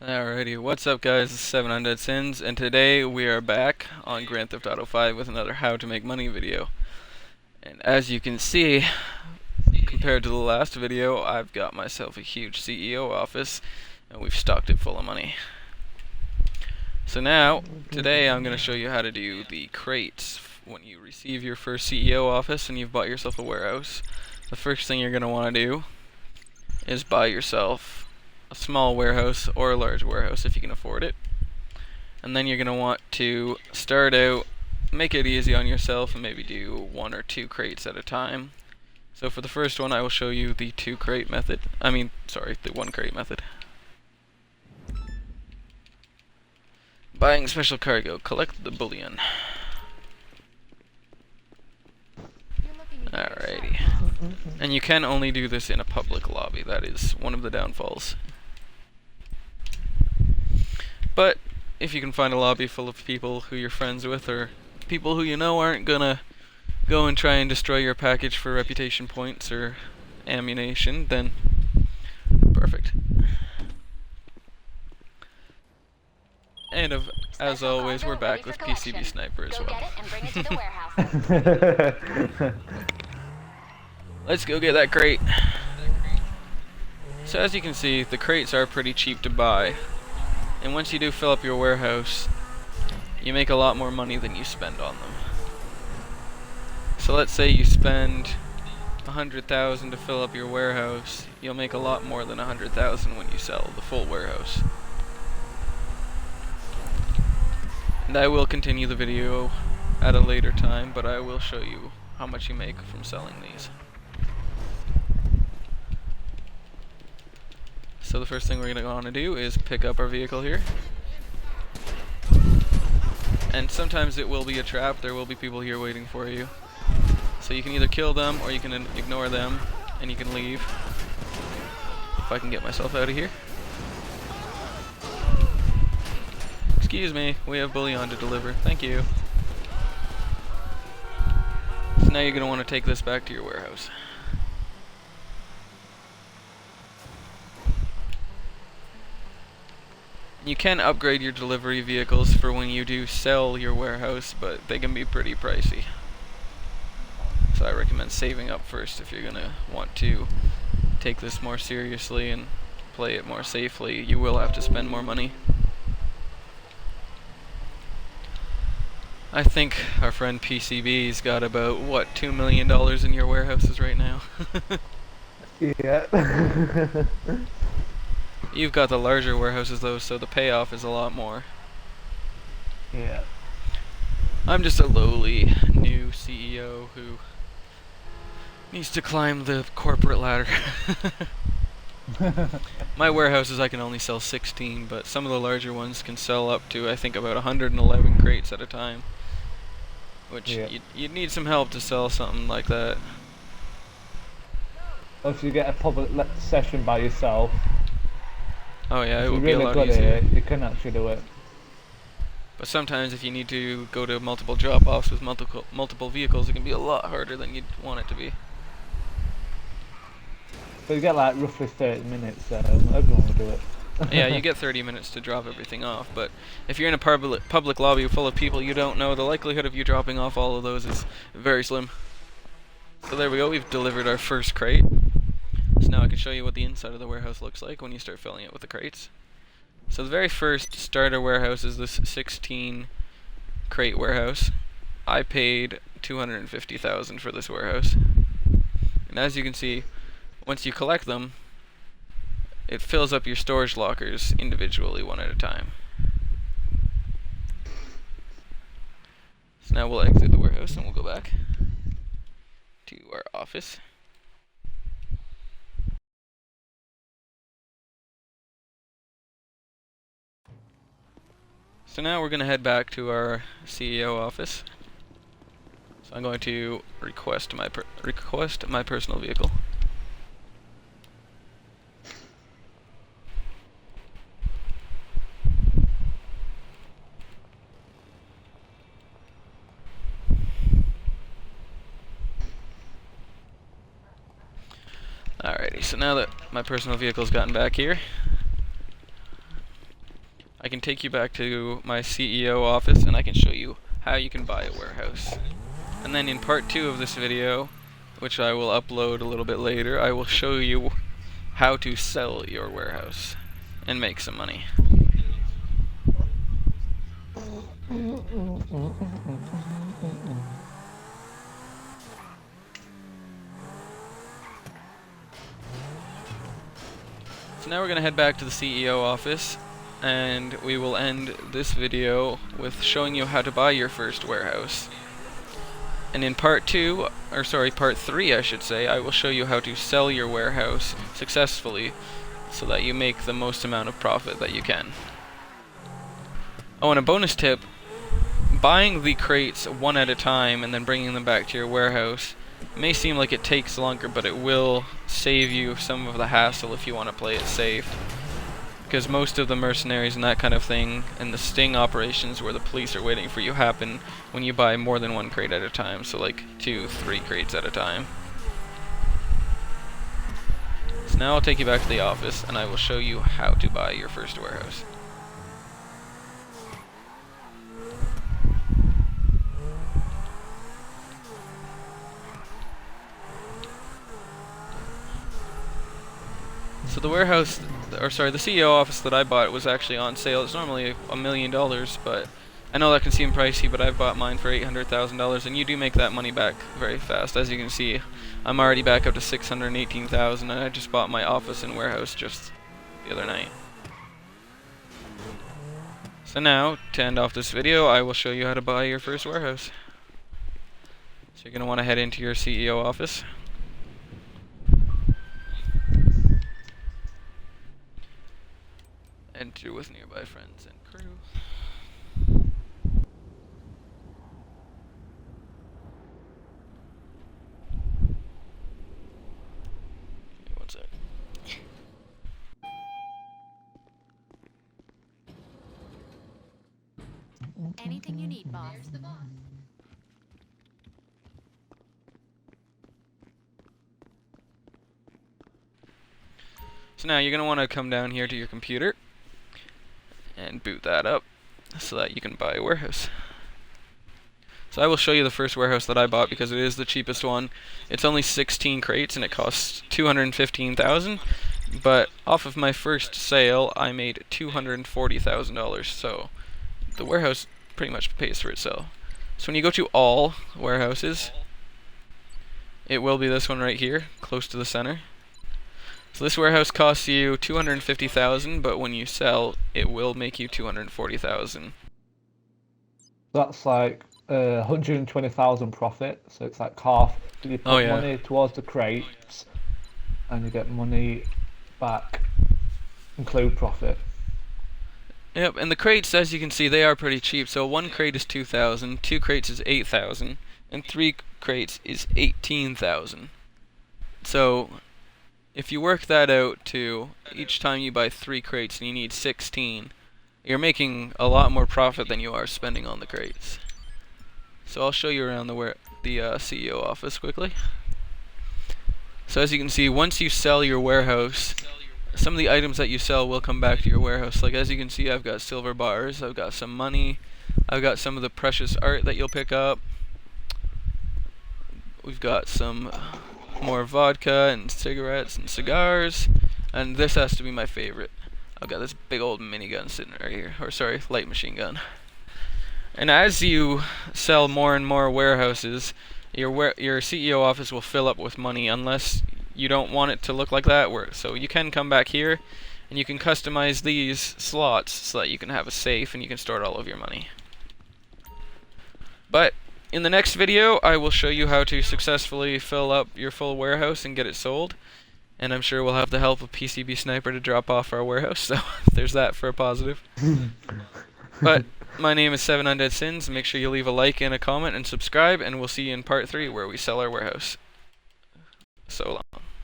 Alrighty, what's up guys, this is 7 Undead Sins, and today we are back on Grand Theft Auto 5 with another how to make money video. And as you can see, compared to the last video, I've got myself a huge CEO office, and we've stocked it full of money. So now, today I'm going to show you how to do the crates. When you receive your first CEO office and you've bought yourself a warehouse, the first thing you're going to want to do is buy yourself a small warehouse or a large warehouse if you can afford it. And then you're going to want to start out, make it easy on yourself and maybe do 1 or 2 crates at a time. So for the first one I will show you the 1 crate method. Buying special cargo, collect the bullion. Alrighty. And you can only do this in a public lobby, that is one of the downfalls. But if you can find a lobby full of people who you're friends with, or people who you know aren't gonna go and try and destroy your package for reputation points or ammunition, then perfect. And as always, we're back with PCB Sniper as well. Let's go get that crate. So as you can see, the crates are pretty cheap to buy. And once you do fill up your warehouse, you make a lot more money than you spend on them. So let's say you spend 100,000 to fill up your warehouse, you'll make a lot more than 100,000 when you sell the full warehouse. And I will continue the video at a later time, but I will show you how much you make from selling these. So the first thing we're going to want to do is pick up our vehicle here. And sometimes it will be a trap, there will be people here waiting for you. So you can either kill them or you can ignore them and you can leave. If I can get myself out of here. Excuse me, we have bullion to deliver, thank you. So now you're going to want to take this back to your warehouse. You can upgrade your delivery vehicles for when you do sell your warehouse, but they can be pretty pricey. So I recommend saving up first if you're gonna want to take this more seriously and play it more safely. You will have to spend more money. I think our friend PCB's got about, what, $2 million in your warehouses right now? Yeah. You've got the larger warehouses though, so the payoff is a lot more. Yeah. I'm just a lowly new CEO who needs to climb the corporate ladder. My warehouses I can only sell 16, but some of the larger ones can sell up to, I think, about 111 crates at a time. Which, Yeah. you'd need some help to sell something like that. Or if you get a public session by yourself, Oh yeah, it if would you're be a really lot good easier. at it, you can actually do it. But sometimes if you need to go to multiple drop-offs with multiple vehicles, it can be a lot harder than you'd want it to be. But you get like roughly 30 minutes, so everyone will do it. Yeah, you get 30 minutes to drop everything off, but if you're in a public lobby full of people you don't know, the likelihood of you dropping off all of those is very slim. So there we go, we've delivered our first crate. So now I can show you what the inside of the warehouse looks like when you start filling it with the crates. So the very first starter warehouse is this 16 crate warehouse. I paid $250,000 for this warehouse. And as you can see, once you collect them, it fills up your storage lockers individually, one at a time. So now we'll exit the warehouse and we'll go back to our office. So now we're going to head back to our CEO office. So I'm going to request my personal vehicle. Alrighty, so now that my personal vehicle's gotten back here, I can take you back to my CEO office and I can show you how you can buy a warehouse. And then in part 2 of this video, which I will upload a little bit later, I will show you how to sell your warehouse and make some money. So now we're going to head back to the CEO office, and we will end this video with showing you how to buy your first warehouse. And in part 3 I should say, I will show you how to sell your warehouse successfully so that you make the most amount of profit that you can. Oh, and a bonus tip, buying the crates one at a time and then bringing them back to your warehouse may seem like it takes longer, but it will save you some of the hassle if you want to play it safe. Because most of the mercenaries and that kind of thing, and the sting operations where the police are waiting for you, happen when you buy more than one crate at a time, so like 2-3 crates at a time. So now I'll take you back to the office and I will show you how to buy your first warehouse. So the warehouse, the CEO office that I bought was actually on sale. It's normally $1 million, but I know that can seem pricey, but I bought mine for $800,000, and you do make that money back very fast. As you can see, I'm already back up to $618,000, and I just bought my office and warehouse just the other night. So now, to end off this video, I will show you how to buy your first warehouse. So you're going to want to head into your CEO office. Enter with nearby friends and crew. Give me one sec. Anything you need, boss. There's the boss. So now you're going to want to come down here to your computer and boot that up so that you can buy a warehouse. So I will show you the first warehouse that I bought because it is the cheapest one. It's only 16 crates and it costs $215,000, but off of my first sale I made $240,000, so the warehouse pretty much pays for itself. So when you go to all warehouses, it will be this one right here, close to the center. So this warehouse costs you $250,000, but when you sell, it will make you $240,000. That's like 120,000 profit, so it's like half. You put money towards the crates, and you get money back, include profit. Yep, and the crates, as you can see, they are pretty cheap. So one crate is $2,000, 2 crates is $8,000, and 3 crates is $18,000. So if you work that out to each time you buy 3 crates and you need 16, you're making a lot more profit than you are spending on the crates. So I'll show you around the CEO office quickly. So as you can see, once you sell your warehouse, some of the items that you sell will come back to your warehouse. Like as you can see, I've got silver bars, I've got some money, I've got some of the precious art that you'll pick up. We've got some more vodka and cigarettes and cigars, and this has to be my favorite. I've got this big old minigun sitting right here, or sorry, light machine gun. And as you sell more and more warehouses, your CEO office will fill up with money unless you don't want it to look like that. So you can come back here and you can customize these slots so that you can have a safe and you can store all of your money. But in the next video, I will show you how to successfully fill up your full warehouse and get it sold. And I'm sure we'll have the help of PCB Sniper to drop off our warehouse, so there's that for a positive. But my name is 7 Undead Sins. Make sure you leave a like and a comment and subscribe, and we'll see you in part 3 where we sell our warehouse. So long.